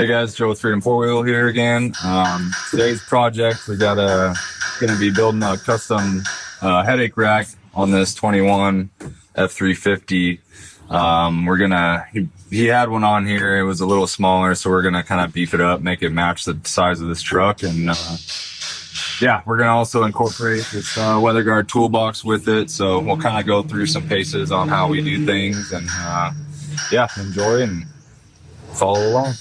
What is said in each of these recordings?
Hey guys, Joe with Freedom 4-Wheel here again. Today's project, we got gonna be building a custom headache rack on this 21 F-350. He had one on here, it was a little smaller, so we're gonna kind of beef it up, make it match the size of this truck, and yeah, we're gonna also incorporate this weather guard toolbox with it, so we'll kind of go through some paces on how we do things, and yeah, enjoy and follow along.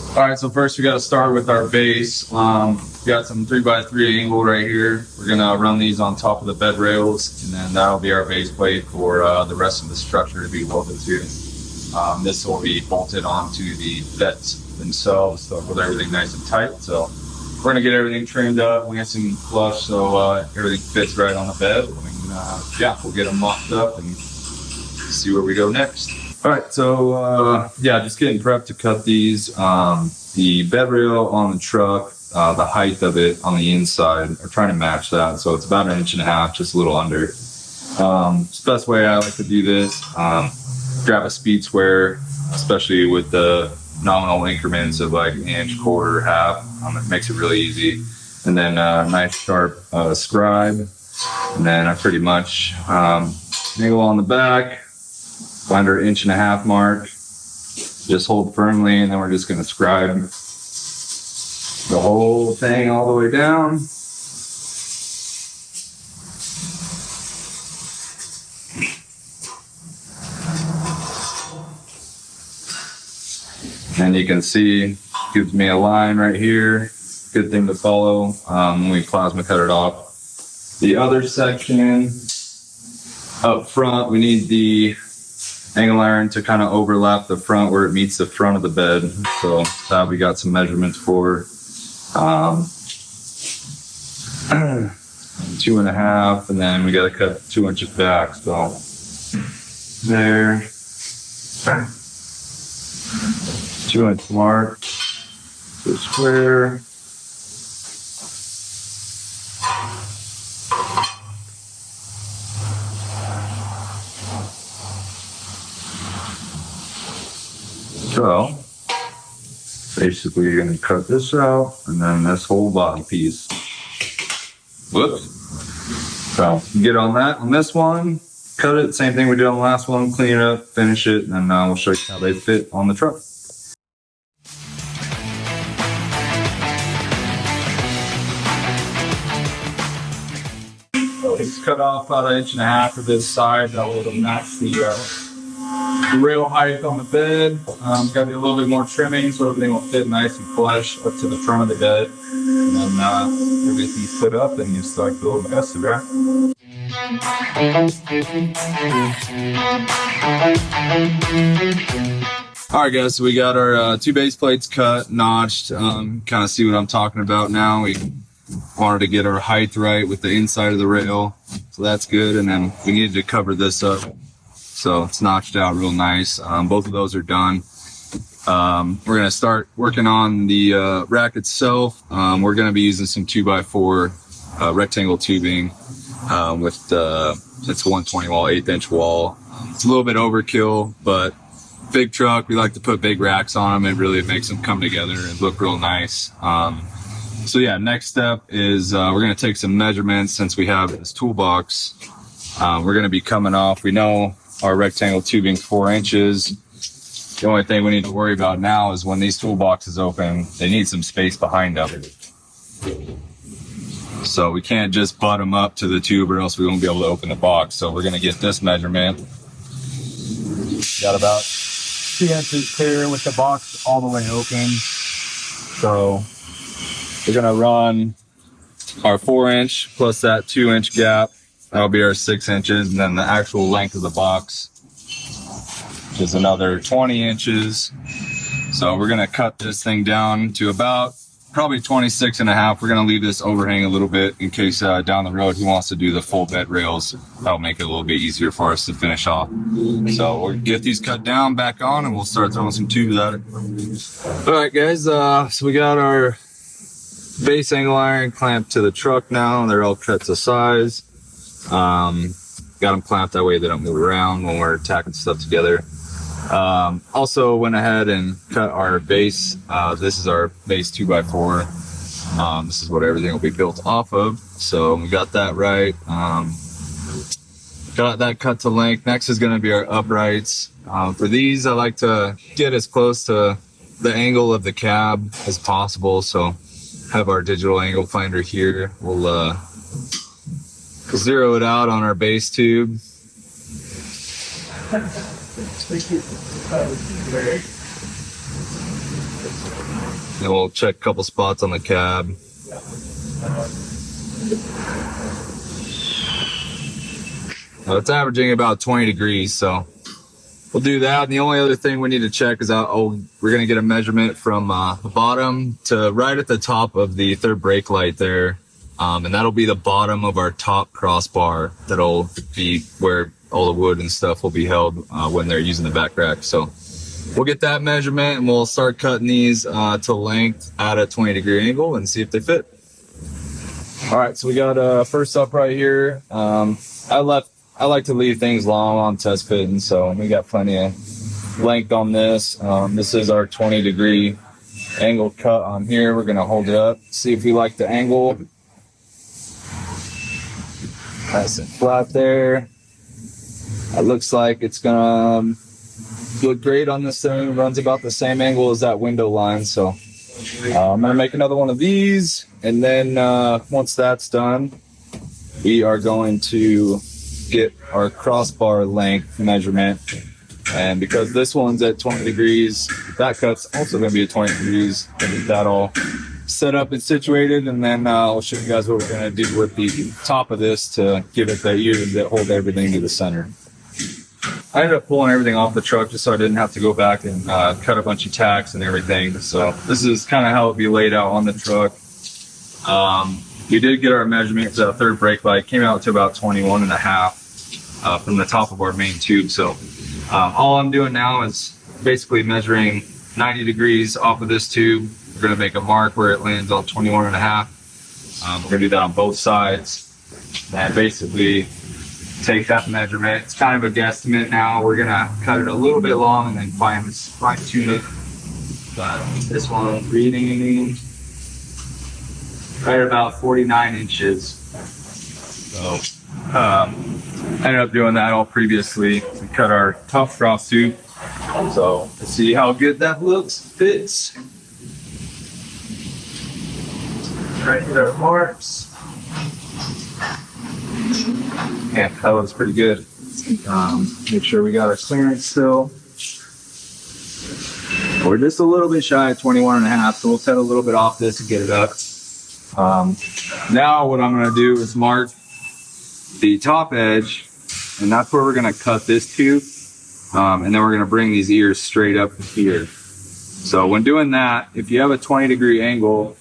All right, so first we got to start with our base. We got some 3x3 angle right here. We're gonna run these on top of the bed rails, and then that'll be our base plate for the rest of the structure to be welded to. This will be bolted onto the beds themselves, so with everything nice and tight. So we're gonna get everything trimmed up, nice and flush, so everything fits right on the bed. And yeah, we'll get them mocked up and see where we go next. All right, so yeah, just getting prepped to cut these. The bed rail on the truck, the height of it on the inside, we're trying to match that. So it's about 1.5 inches, just a little under. It's the best way I like to do this. Grab a speed square, especially with the nominal increments of like 1 inch, quarter, half. It makes it really easy. And then a nice sharp scribe. And then I pretty much angle on the back. Find our 1.5 inch mark, just hold firmly, and then we're just going to scribe the whole thing all the way down. And you can see, gives me a line right here. Good thing to follow when we plasma cut it off. The other section up front, we need the angle iron to kind of overlap the front where it meets the front of the bed. So that we got some measurements for. 2.5, and then we got to cut 2 inches back. So there, 2 inch mark, the square. So basically you're going to cut this out and then this whole bottom piece. Whoops. So you get on that on this one, cut it, same thing we did on the last one, clean it up, finish it, and then we'll show you how they fit on the truck. Let's cut off about 1.5 inches for this side. That will match the rail height on the bed. Got to do a little bit more trimming so everything will fit nice and flush up to the front of the bed. And then everything's put up and you start the little mess of that. Alright guys, so we got our 2 base plates cut, notched. Kind of see what I'm talking about now. We wanted to get our height right with the inside of the rail, so that's good. And then we needed to cover this up. So it's notched out real nice. Both of those are done. We're gonna start working on the rack itself. We're gonna be using some 2x4 rectangle tubing with it's 120 wall, 1/8 inch wall. It's a little bit overkill, but big truck, we like to put big racks on them. It really makes them come together and look real nice. So yeah, next step is we're gonna take some measurements since we have this toolbox. We're gonna be coming off, we know our rectangle tubing 4 inches. The only thing we need to worry about now is when these toolboxes open, they need some space behind them. So we can't just butt them up to the tube or else we won't be able to open the box. So we're gonna get this measurement. Got about 2 inches clear with the box all the way open. So we're gonna run our 4 inch plus that 2 inch gap. That'll be our 6 inches, and then the actual length of the box is another 20 inches. So we're gonna cut this thing down to about probably 26.5. We're gonna leave this overhang a little bit in case down the road he wants to do the full bed rails. That'll make it a little bit easier for us to finish off. So we'll get these cut down, back on, and we'll start throwing some tubes at it. All right, guys, so we got our base angle iron clamped to the truck now. They're all cut to size. Got them clamped that way they don't move around when we're tacking stuff together. Also went ahead and cut our base. This is our base 2x4. This is what everything will be built off of. So we got that right. Got that cut to length. Next is going to be our uprights. For these, I like to get as close to the angle of the cab as possible. So have our digital angle finder here. We'll zero it out on our base tube. Then we'll check a couple spots on the cab. It's averaging about 20 degrees, so we'll do that. And the only other thing we need to check is we're going to get a measurement from the bottom to right at the top of the third brake light there. And that'll be the bottom of our top crossbar. That'll be where all the wood and stuff will be held when they're using the back rack. So we'll get that measurement and we'll start cutting these to length at a 20-degree angle and see if they fit. All right, so we got first up right here. I like to leave things long on test fitting, so we got plenty of length on this. This is our 20-degree angle cut on here. We're gonna hold it up, see if we like the angle. Nice and flat there. It looks like it's gonna look great on this thing. It runs about the same angle as that window line, so I'm gonna make another one of these, and then once that's done, we are going to get our crossbar length measurement. And because this one's at 20 degrees, that cut's also going to be at 20 degrees. We'll get that all set up and situated, and then I'll show you guys what we're going to do with the top of this to give it the ears that hold everything to the center. I ended up pulling everything off the truck just so I didn't have to go back and cut a bunch of tacks and everything. So this is kind of how it'll be laid out on the truck. We did get our measurement for that third brake light. Came out to about 21 and a half from the top of our main tube. So all I'm doing now is basically measuring 90 degrees off of this tube. We're going to make a mark where it lands on 21 and a half. We're going to do that on both sides and basically take that measurement. It's kind of a guesstimate now. We're going to cut it a little bit long and then fine tune it. But this one reading right about 49 inches. So ended up doing that all previously. We cut our top cross tube. So let's see how good that looks, fits. Right there, marks. Yeah, that looks pretty good. Make sure we got our clearance still. We're just a little bit shy of 21 and a half, so we'll cut a little bit off this and get it up. Now what I'm going to do is mark the top edge, and that's where we're going to cut this tube. And then we're going to bring these ears straight up here. So when doing that, if you have a 20-degree angle,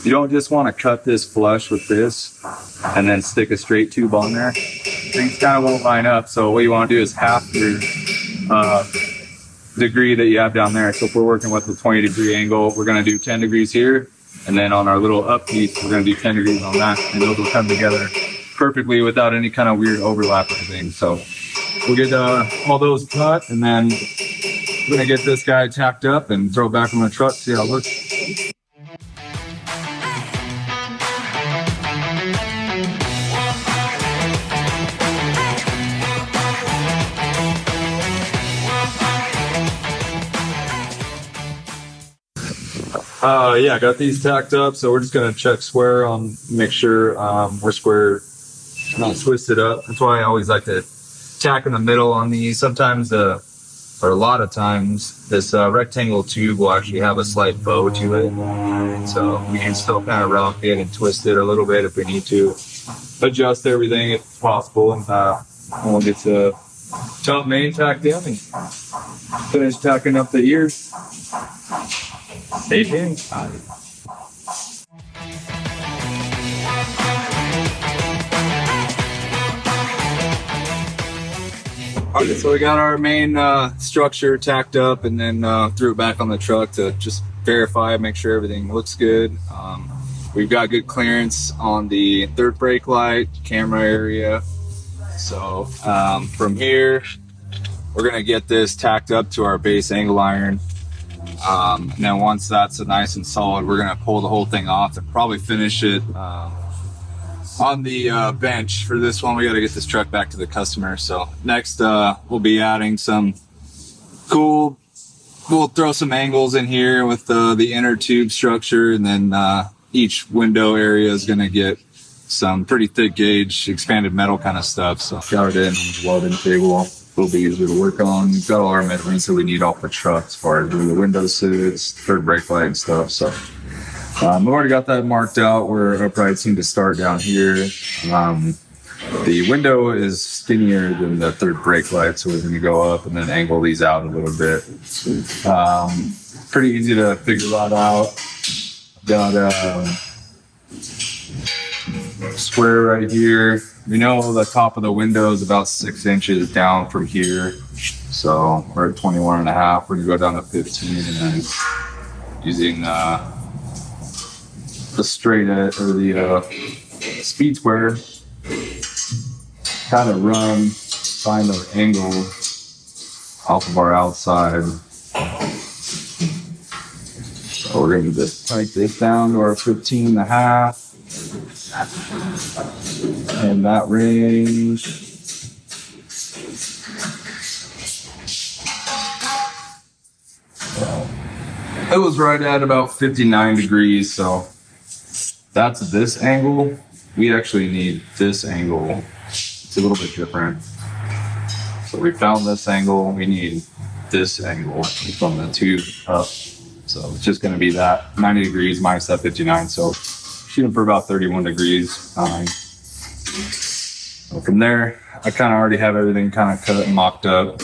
you don't just want to cut this flush with this and then stick a straight tube on there. Things kind of won't line up. So what you want to do is half your degree that you have down there. So if we're working with a 20-degree angle, we're going to do 10 degrees here. And then on our little up piece, we're going to do 10 degrees on that. And those will come together perfectly without any kind of weird overlap or anything. So we'll get all those cut, and then we're going to get this guy tacked up and throw it back on the truck, see how it looks. Yeah, got these tacked up, so we're just gonna check square on, make sure we're square, not twisted up. That's why I always like to tack in the middle on these. Sometimes, or a lot of times, this rectangle tube will actually have a slight bow to it, so we can still kind of rock it and twist it a little bit if we need to. Adjust everything if possible, and we'll get the top main tacked in and finish tacking up the ears. Stay tuned. Okay, so we got our main structure tacked up, and then threw it back on the truck to just verify, make sure everything looks good. We've got good clearance on the third brake light, camera area. So from here, we're gonna get this tacked up to our base angle iron. And then once that's nice and solid, we're gonna pull the whole thing off and probably finish it on the bench. For this one, we got to get this truck back to the customer. So next, we'll be adding some cool. We'll throw some angles in here with the inner tube structure, and then each window area is gonna get some pretty thick gauge expanded metal kind of stuff. So got it in the welding table. Will be easy to work on. We've got all our measurements that we need off the truck as far as the window sits, third brake light and stuff. So I've already got that marked out where uprights need to start down here. The window is skinnier than the third brake light, so we're going to go up and then angle these out a little bit. Pretty easy to figure that out. Got a square right here. We know the top of the window is about 6 inches down from here. So we're at 21 and a half. We're gonna go down to 15 and then using the straight edge or the speed square, kind of find the angle off of our outside. So we're gonna just tighten this down to our 15 and a half. In that range. It was right at about 59 degrees, so that's this angle. We actually need this angle. It's a little bit different. So we found this angle, we need this angle from the tube up. So it's just gonna be that 90 degrees minus that 59. So shooting for about 31 degrees. So from there, I kind of already have everything kind of cut and mocked up.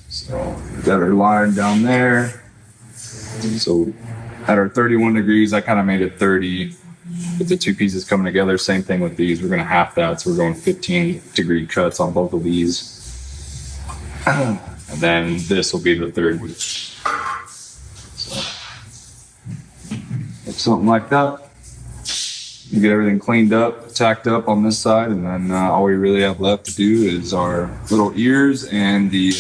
So got our line down there. So at our 31 degrees, I kind of made it 30 with the two pieces coming together. Same thing with these. We're going to half that. So we're going 15 degree cuts on both of these. And then this will be the third week. So something like that. You get everything cleaned up, tacked up on this side, and then all we really have left to do is our little ears and the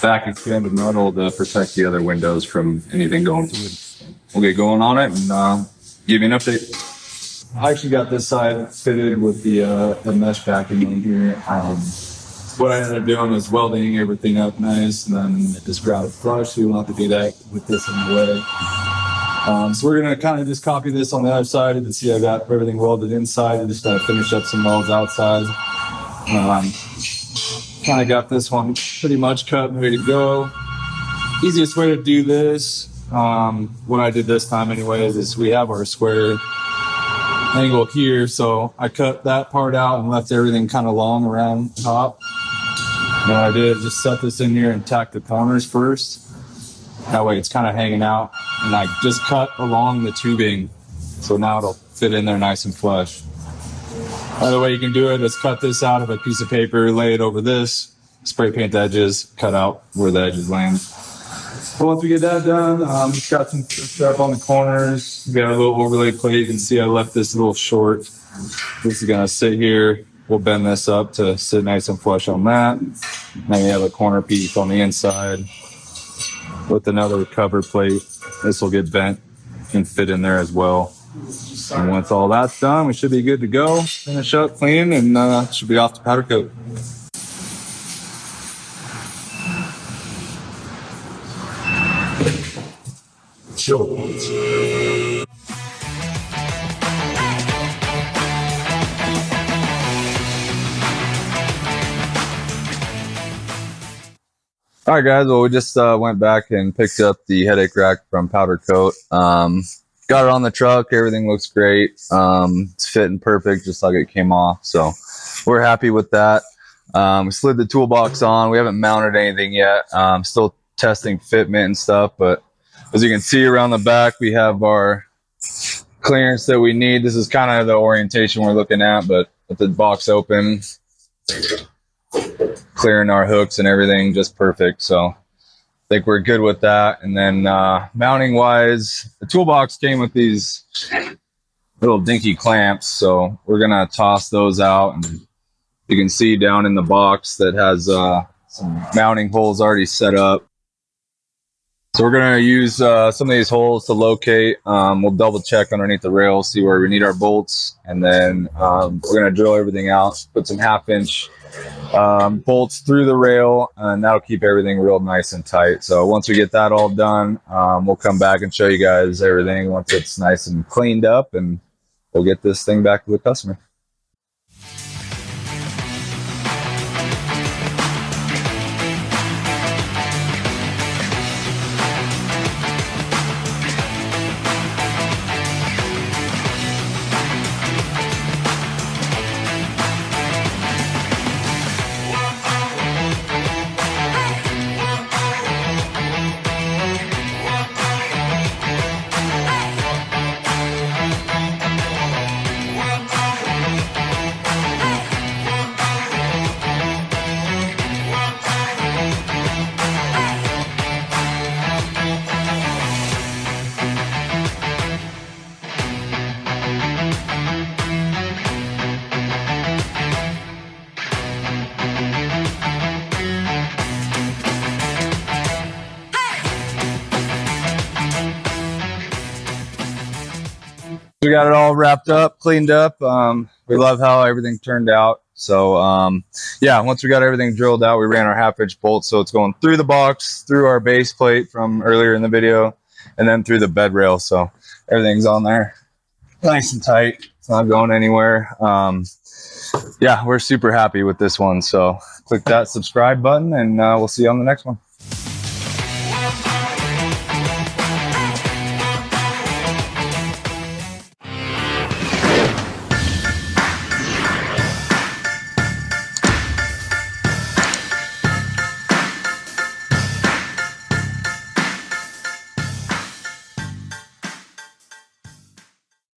back expanded metal to protect the other windows from anything going through it. We'll get going on it and give you an update. I actually got this side fitted with the mesh backing in here. What I ended up doing was welding everything up nice, and then just grab it flush, so you don't have to do that with this in the way. So we're gonna kind of just copy this on the other side and see I got everything welded inside and just finish up some welds outside. Kind of got this one pretty much cut and ready to go. Easiest way to do this, what I did this time anyways, is we have our square angle here. So I cut that part out and left everything kind of long around top. And what I did is just set this in here and tack the corners first. That way it's kind of hanging out. And I just cut along the tubing. So now it'll fit in there nice and flush. Another way you can do it is cut this out of a piece of paper, lay it over this, spray paint the edges, cut out where the edges land. But once we get that done, we've got some stuff on the corners. We got a little overlay plate. You can see I left this a little short. This is gonna sit here. We'll bend this up to sit nice and flush on that. Then we have a corner piece on the inside with another cover plate. This will get bent and fit in there as well. And once all that's done, we should be good to go. Finish up, clean, and should be off to powder coat. All right, guys. Well, we just went back and picked up the headache rack from Powder Coat. Got it on the truck. Everything looks great. It's fitting perfect, just like it came off. So we're happy with that. We slid the toolbox on. We haven't mounted anything yet. Still testing fitment and stuff. But as you can see around the back, we have our clearance that we need. This is kind of the orientation we're looking at, but with the box open, clearing our hooks and everything just perfect. So I think we're good with that. And then mounting wise, the toolbox came with these little dinky clamps, so we're gonna toss those out and You can see down in the box that has some mounting holes already set up. So we're going to use some of these holes to locate. We'll double check underneath the rail, see where we need our bolts, and then we're going to drill everything out, put some 1/2-inch bolts through the rail, and that'll keep everything real nice and tight. So once we get that all done, we'll come back and show you guys everything once it's nice and cleaned up, and we'll get this thing back to the customer. We got it all wrapped up, cleaned up. We love how everything turned out. So yeah, once we got everything drilled out, we ran our 1/2-inch bolt, so it's going through the box, through our base plate from earlier in the video, and then through the bed rail. So everything's on there nice and tight. It's not going anywhere. Yeah, we're super happy with this one. So click that subscribe button, and we'll see you on the next one.